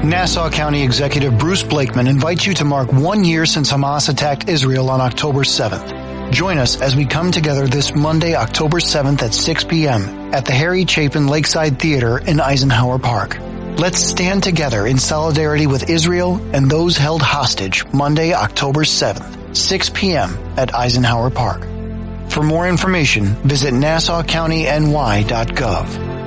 Nassau County Executive Bruce Blakeman invites you to mark 1 year since Hamas attacked Israel on October 7th. Join us as we come together this Monday, October 7th at 6 p.m. at the Harry Chapin Lakeside Theater in Eisenhower Park. Let's stand together in solidarity with Israel and those held hostage Monday, October 7th, 6 p.m. at Eisenhower Park. For more information, visit nassaucountyny.gov.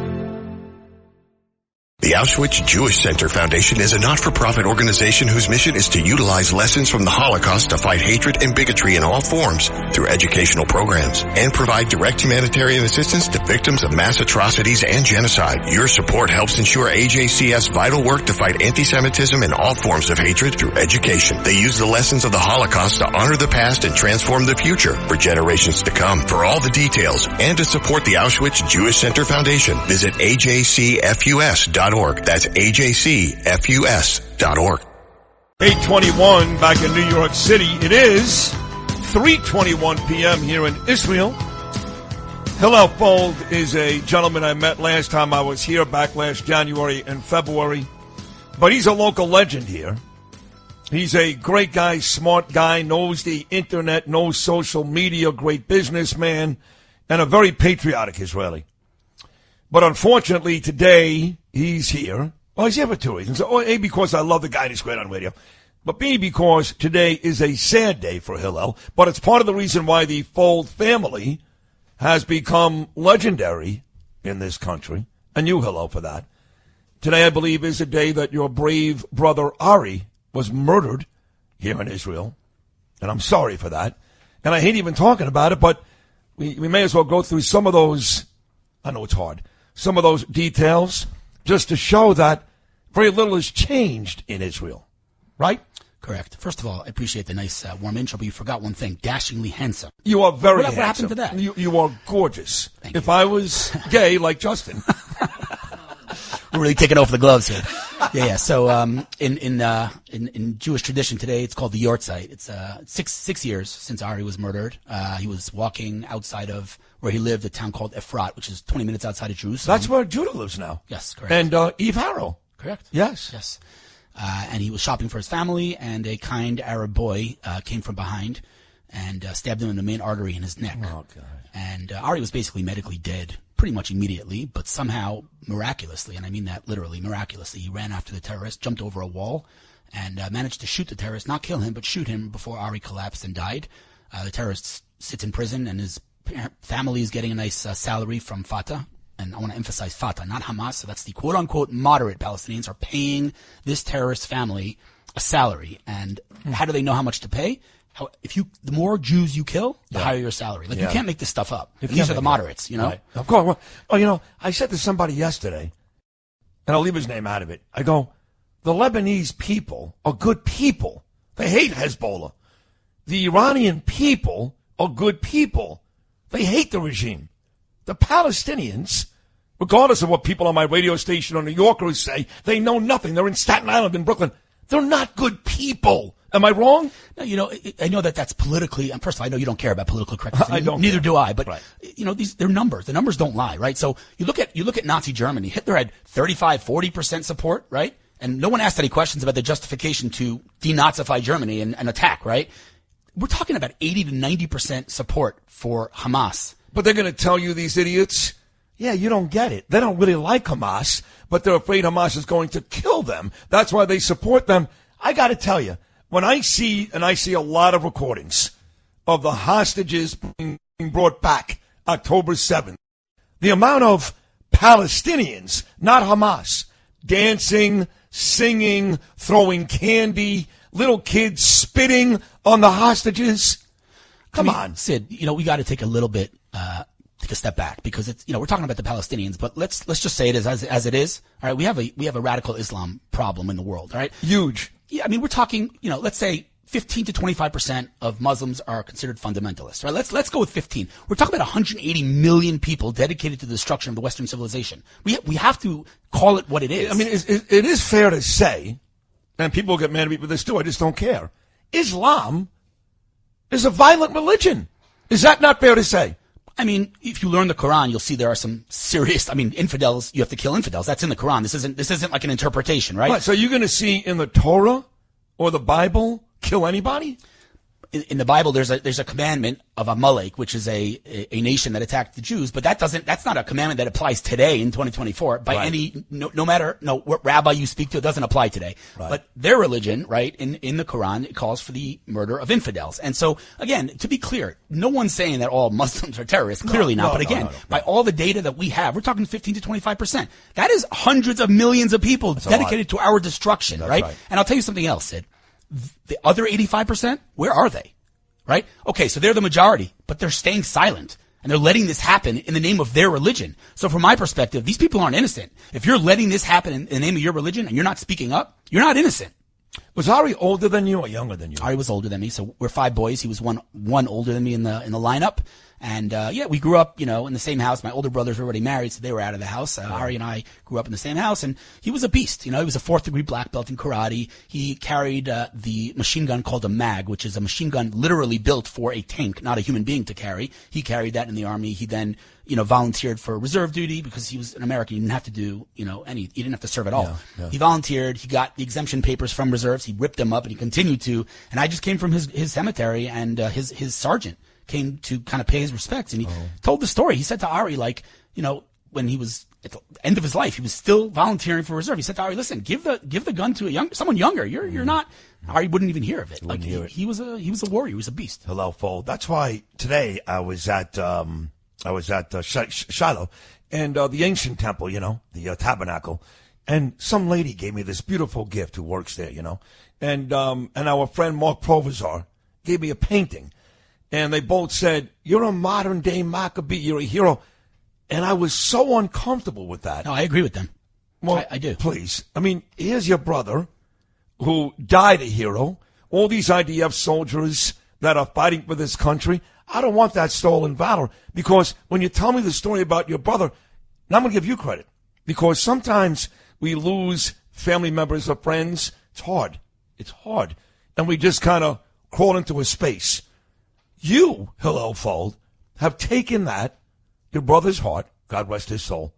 The Auschwitz Jewish Center Foundation is a not-for-profit organization whose mission is to utilize lessons from the Holocaust to fight hatred and bigotry in all forms through educational programs and provide direct humanitarian assistance to victims of mass atrocities and genocide. Your support helps ensure AJC's vital work to fight anti-Semitism and all forms of hatred through education. They use the lessons of the Holocaust to honor the past and transform the future for generations to come. For all the details and to support the Auschwitz Jewish Center Foundation, visit ajcfus.org. That's ajcfus.org. 8:21 back in New York City. It is 3:21 p.m. here in Israel. Hillel Fuld is a gentleman I met last time I was here, back last January and February. But he's a local legend here. He's a great guy, smart guy, knows the internet, knows social media, great businessman, and a very patriotic Israeli. But unfortunately, today, he's here. Well, he's here for two reasons. A, because I love the guy and he's great on radio. But B, because today is a sad day for Hillel. But it's part of the reason why the Fuld family has become legendary in this country. And you, Hillel, for that. Today, I believe, is a day that your brave brother Ari was murdered here in Israel. And I'm sorry for that. And I hate even talking about it, but we may as well go through some of those. I know it's hard. Some of those details, just to show that very little has changed in Israel, right? Correct. First of all, I appreciate the nice warm intro, but you forgot one thing, dashingly handsome. You are very handsome. What happened to that? You are gorgeous. Thank if you. I was gay like Justin. We're really taking off the gloves here. Yeah. So in Jewish tradition today, it's called the Yortzeit. It's six years since Ari was murdered. He was walking outside of where he lived, a town called Efrat, which is 20 minutes outside of Jerusalem. That's where Judah lives now. Yes, correct. And Eve Harrow. Correct. Yes. And he was shopping for his family, and a kind Arab boy came from behind and stabbed him in the main artery in his neck. Oh, God. And Ari was basically medically dead pretty much immediately, but somehow miraculously, and I mean that literally miraculously, he ran after the terrorist, jumped over a wall, and managed to shoot the terrorist, not kill him, but shoot him before Ari collapsed and died. The terrorist sits in prison, and his family is getting a nice salary from Fatah. And I want to emphasize Fatah, not Hamas. So that's the quote-unquote moderate Palestinians are paying this terrorist family a salary. And how do they know how much to pay? The more Jews you kill, the higher your salary. You can't make this stuff up. These are the moderates, you know? Right. Of course. Well, I said to somebody yesterday, and I'll leave his name out of it. I go, the Lebanese people are good people. They hate Hezbollah. The Iranian people are good people. They hate the regime. The Palestinians, regardless of what people on my radio station or New Yorkers say, they know nothing. They're in Staten Island, in Brooklyn. They're not good people. Am I wrong? No, I know that's politically, and first of all, I know you don't care about political correctness. I don't. Neither care. do I, but, right. They're numbers. The numbers don't lie, right? So you look at Nazi Germany. Hitler had 35-40% support, right? And no one asked any questions about the justification to denazify Germany and attack, right? We're talking about 80 to 90% support for Hamas. But they're going to tell you, these idiots, yeah, you don't get it. They don't really like Hamas, but they're afraid Hamas is going to kill them. That's why they support them. I got to tell you, when I see a lot of recordings of the hostages being brought back October 7th, the amount of Palestinians, not Hamas, dancing, singing, throwing candy, little kids spitting on the hostages. Come on. Sid, we got to take a little bit, take a step back, because it's, we're talking about the Palestinians, but let's just say it is as it is. All right. We have a radical Islam problem in the world. All right. Huge. Yeah. I mean, we're talking, let's say 15 to 25% of Muslims are considered fundamentalists, right? Let's go with 15. We're talking about 180 million people dedicated to the destruction of the Western civilization. We have to call it what it is. I mean, it is fair to say, and people get mad at me for this too, I just don't care. Islam is a violent religion. Is that not fair to say? I mean, if you learn the Quran, you'll see there are some serious, infidels, you have to kill infidels. That's in the Quran. This isn't like an interpretation, right? Right, so you're going to see in the Torah or the Bible, kill anybody? In the Bible, there's a commandment of Amalek, which is a nation that attacked the Jews, but that's not a commandment that applies today in 2024 by no matter what rabbi you speak to, it doesn't apply today. Right. But their religion, right, in the Quran, it calls for the murder of infidels. And so, again, to be clear, no one's saying that all Muslims are terrorists, clearly not. But again, by all the data that we have, we're talking 15 to 25%. That is hundreds of millions of people dedicated to our destruction, right? And I'll tell you something else, Sid. The other 85%, where are they? Right? Okay, so they're the majority, but they're staying silent. And they're letting this happen in the name of their religion. So from my perspective, these people aren't innocent. If you're letting this happen in the name of your religion and you're not speaking up, you're not innocent. Was Ari older than you or younger than you? Ari was older than me. So we're 5 boys. He was one older than me in the lineup. And, we grew up, in the same house. My older brothers were already married, so they were out of the house. Ari and I grew up in the same house, and he was a beast. He was a 4th-degree black belt in karate. He carried, the machine gun called a mag, which is a machine gun literally built for a tank, not a human being to carry. He carried that in the Army. He then, volunteered for reserve duty because he was an American. He didn't have to do, he didn't have to serve at all. Yeah. He volunteered. He got the exemption papers from reserves. He ripped them up, and he continued to. And I just came from his cemetery, and his sergeant came to kind of pay his respects, and he told the story. He said to Ari, when he was at the end of his life, he was still volunteering for reserve. He said to Ari, "Listen, give the gun to someone younger. You're not." Ari wouldn't even hear of it. He was a warrior. He was a beast. Hillel Fuld. That's why today I was at Shiloh, and the ancient temple, the tabernacle, and some lady gave me this beautiful gift who works there, and our friend Mark Provazar gave me a painting. And they both said, "You're a modern-day Maccabee. You're a hero." And I was so uncomfortable with that. No, I agree with them. Well, I do. Please. Here's your brother who died a hero. All these IDF soldiers that are fighting for this country. I don't want that stolen valor. Because when you tell me the story about your brother, and I'm going to give you credit. Because sometimes we lose family members or friends. It's hard. It's hard. And we just kind of crawl into a space. You, Hillel Fuld, have taken that, your brother's heart, God rest his soul,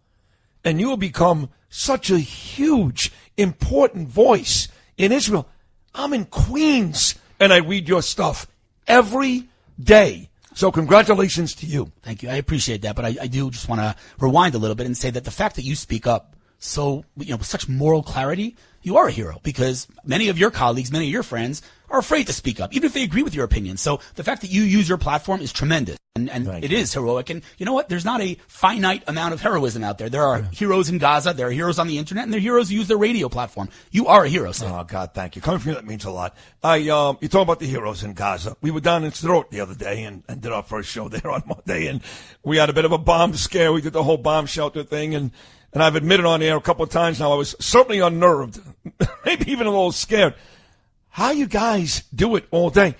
and you have become such a huge, important voice in Israel. I'm in Queens, and I read your stuff every day. So congratulations to you. Thank you. I appreciate that, but I do just want to rewind a little bit and say that the fact that you speak up so, with such moral clarity, you are a hero, because many of your colleagues, many of your friends are afraid to speak up, even if they agree with your opinion. So the fact that you use your platform is tremendous, and it is heroic. And you know what? There's not a finite amount of heroism out there. There are heroes in Gaza, there are heroes on the internet, and there are heroes who use their radio platform. You are a hero, sir. Oh, God, thank you. Coming from you, that means a lot. You talk about the heroes in Gaza. We were down in Sderot the other day and did our first show there on Monday, and we had a bit of a bomb scare. We did the whole bomb shelter thing, and I've admitted on air a couple of times now I was certainly unnerved, maybe even a little scared. How you guys do it all day?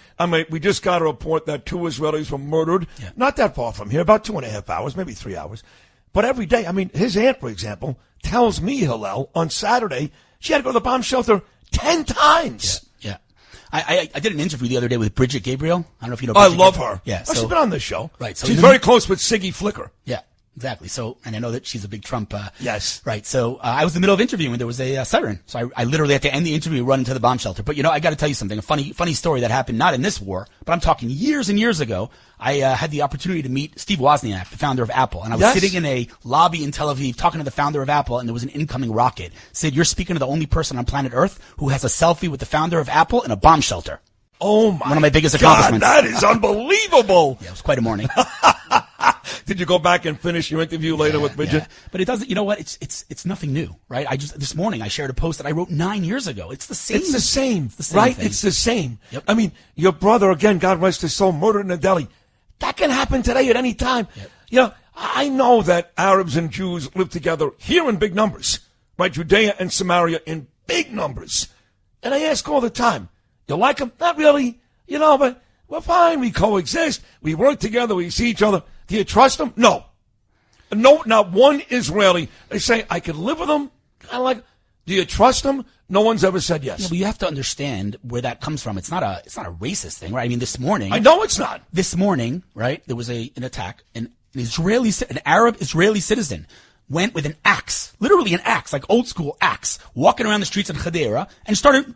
We just got a report that 2 Israelis were murdered, not that far from here, about 2.5 hours, maybe 3 hours. But every day, his aunt, for example, tells me, Hillel, on Saturday, she had to go to the bomb shelter 10 times. Yeah. I did an interview the other day with Bridget Gabriel. I don't know if you know Bridget. I love Gabriel. Her. Yeah. She's been on this show. Right. So she's very close with Siggy Flicker. Yeah. Exactly. So, and I know that she's a big Trump. Yes. Right. So, I was in the middle of interviewing when there was a siren. So I literally had to end the interview and run into the bomb shelter. But I got to tell you something, a funny story that happened not in this war, but I'm talking years and years ago. I had the opportunity to meet Steve Wozniak, the founder of Apple. And I was sitting in a lobby in Tel Aviv talking to the founder of Apple, and there was an incoming rocket. Sid, you're speaking to the only person on planet Earth who has a selfie with the founder of Apple in a bomb shelter. Oh my! One of my biggest accomplishments. That is unbelievable. Yeah, it was quite a morning. Did you go back and finish your interview later with Bridget? Yeah. But it doesn't. You know what? It's nothing new, right? This morning I shared a post that I wrote 9 yeyears ago. It's the same. It's the same, it's the same right? thing. It's the same. Yep. Your brother, again, God rest his soul, murdered in a deli. That can happen today at any time. Yep. I know that Arabs and Jews live together here in big numbers, right? Judea and Samaria in big numbers. And I ask all the time, you like them? Not really, but we're fine. We coexist. We work together. We see each other. Do you trust them? No. No, not one Israeli. They say, I can live with them. Kind of like, do you trust them? No one's ever said yes. Yeah, but you have to understand where that comes from. It's not a racist thing, right? This morning. I know it's not. This morning, right, there was an attack, and an Arab Israeli citizen went with an axe, literally an axe, like old school axe, walking around the streets in Hadera and started,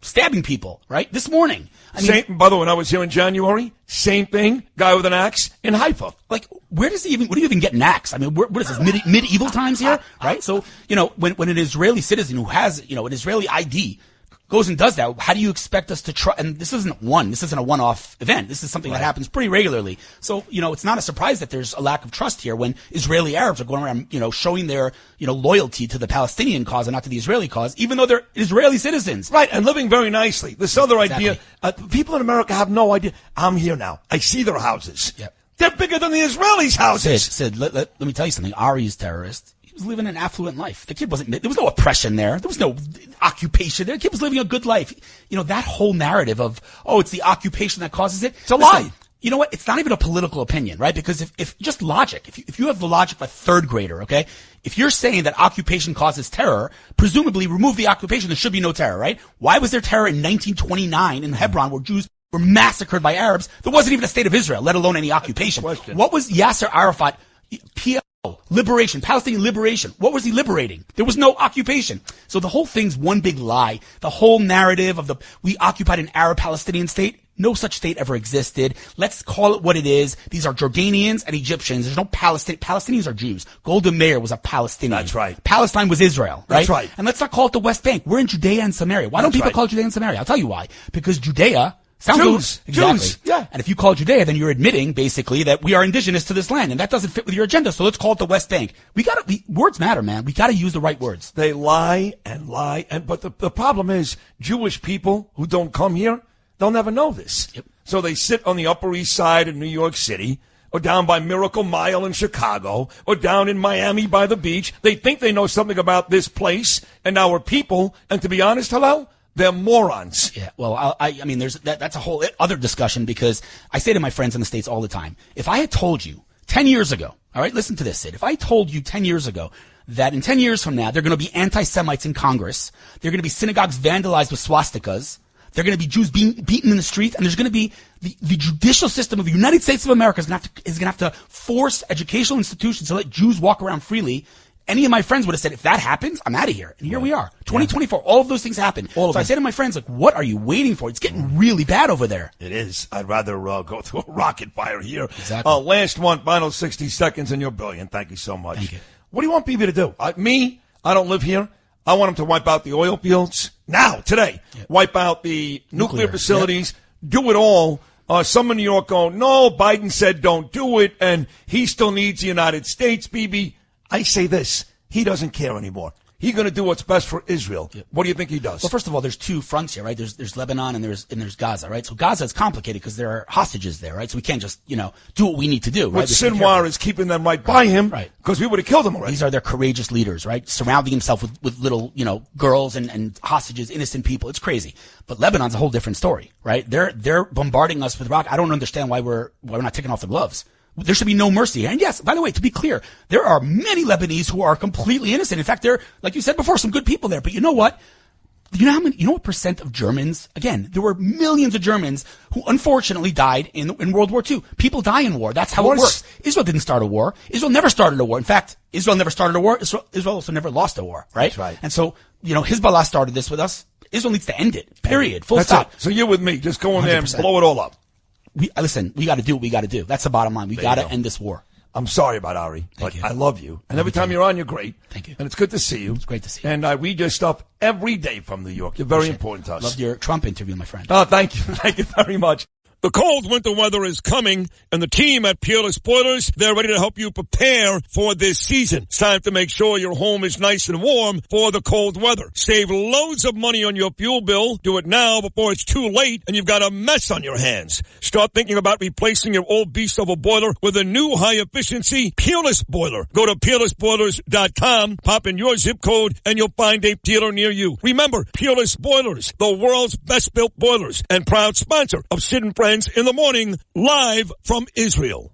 stabbing people, right? This morning. By the way, when I was here in January, same thing, guy with an axe in Haifa. Like, where do you even get an axe? I mean, what is this, medieval times here, right? So, when an Israeli citizen who has, an Israeli ID goes and does that, how do you expect us to try? And this isn't a one-off event. This is something that happens pretty regularly. So, it's not a surprise that there's a lack of trust here when Israeli Arabs are going around, showing their, loyalty to the Palestinian cause and not to the Israeli cause, even though they're Israeli citizens. Right, and living very nicely. This other idea, people in America have no idea. I'm here now. I see their houses. Yep. They're bigger than the Israelis' houses. Sid, let me tell you something. Ari's terrorist. He was living an affluent life. The kid there was no oppression there. There was no occupation there. The kid was living a good life. That whole narrative of, it's the occupation that causes it. It's a lie. You know what? It's not even a political opinion, right? Because if just logic, if you have the logic of a third grader, okay? If you're saying that occupation causes terror, presumably remove the occupation, there should be no terror, right? Why was there terror in 1929 in Hebron where Jews were massacred by Arabs? There wasn't even a state of Israel, let alone any occupation. What was Yasser Arafat, PLO, liberation, Palestinian liberation? What was he liberating? There was no occupation. So the whole thing's one big lie. The whole narrative of we occupied an Arab-Palestinian state. No such state ever existed. Let's call it what it is. These are Jordanians and Egyptians. There's no Palestinians are Jews. Golda Meir was a Palestinian. That's right. Palestine was Israel, right? That's right. And let's not call it the West Bank. We're in Judea and Samaria. Why don't people call it Judea and Samaria? I'll tell you why. Because Judea sounds Jews. Exactly. Jews. Yeah. And if you call it Judea, then you're admitting basically that we are indigenous to this land, and that doesn't fit with your agenda. So let's call it the West Bank. Words matter, man. We gotta use the right words. They lie, but the problem is Jewish people who don't come here, they'll never know this. Yep. So they sit on the Upper East Side in New York City, or down by Miracle Mile in Chicago, or down in Miami by the beach. They think they know something about this place and our people, and to be honest, Hillel, they're morons. Yeah, well, I mean, that's a whole other discussion, because I say to my friends in the States all the time, if I had told you 10 years ago, all right, listen to this, Sid, if I told you 10 years ago that in 10 years from now, they're going to be anti-Semites in Congress, they're going to be synagogues vandalized with swastikas, they're going to be Jews being beaten in the streets, and there's going to be the judicial system of the United States of America is going to have to force educational institutions to let Jews walk around freely. Any of my friends would have said, if that happens, I'm out of here. And here we are. 2024, all of those things happen. So I say to my friends, what are you waiting for? It's getting really bad over there. It is. I'd rather go through a rocket fire here. Exactly. Last one, final 60 seconds, and you're brilliant. Thank you so much. Thank you. What do you want people to do? I don't live here. I want them to wipe out the oil fields now, today. Yep. Wipe out the nuclear facilities. Yep. Do it all. Some in New York go, no, Biden said don't do it, and he still needs the United States, Bibi. I say this. He doesn't care anymore. He's going to do what's best for Israel. Yep. What do you think he does? Well, first of all, there's two fronts here, right? There's Lebanon and there's Gaza, right? So Gaza is complicated because there are hostages there, right? So we can't just, do what we need to do, right? But Sinwar is keeping them right by him, right? Because we would have killed them already. These are their courageous leaders, right? Surrounding himself with little, girls and hostages, innocent people. It's crazy. But Lebanon's a whole different story, right? They're bombarding us with rock. I don't understand why we're not taking off the gloves. There should be no mercy. And yes, by the way, to be clear, there are many Lebanese who are completely innocent. In fact, there, like you said before, some good people there. But you know what? You know what percent of Germans, again, there were millions of Germans who unfortunately died in World War II. People die in war. That's how it works. Israel didn't start a war. Israel never started a war. In fact, Israel never started a war. Israel also never lost a war, right? That's right. And so, Hezbollah started this with us. Israel needs to end it. Period. Full stop. It. So you're with me. Just go in there and blow it all up. Listen, we got to do what we got to do. That's the bottom line. We got to end this war. I'm sorry about Ari, but I love you. And every time you're on, you're great. Thank you. And it's good to see you. It's great to see you. And I read your stuff every day from New York. You're very important to us. Loved your Trump interview, my friend. Oh, thank you. Thank you very much. The cold winter weather is coming, and the team at Peerless Boilers, they're ready to help you prepare for this season. It's time to make sure your home is nice and warm for the cold weather. Save loads of money on your fuel bill. Do it now before it's too late and you've got a mess on your hands. Start thinking about replacing your old beast of a boiler with a new high-efficiency Peerless Boiler. Go to peerlessboilers.com, pop in your zip code, and you'll find a dealer near you. Remember, Peerless Boilers, the world's best-built boilers, and proud sponsor of Sid and Friends in the Morning, live from Israel.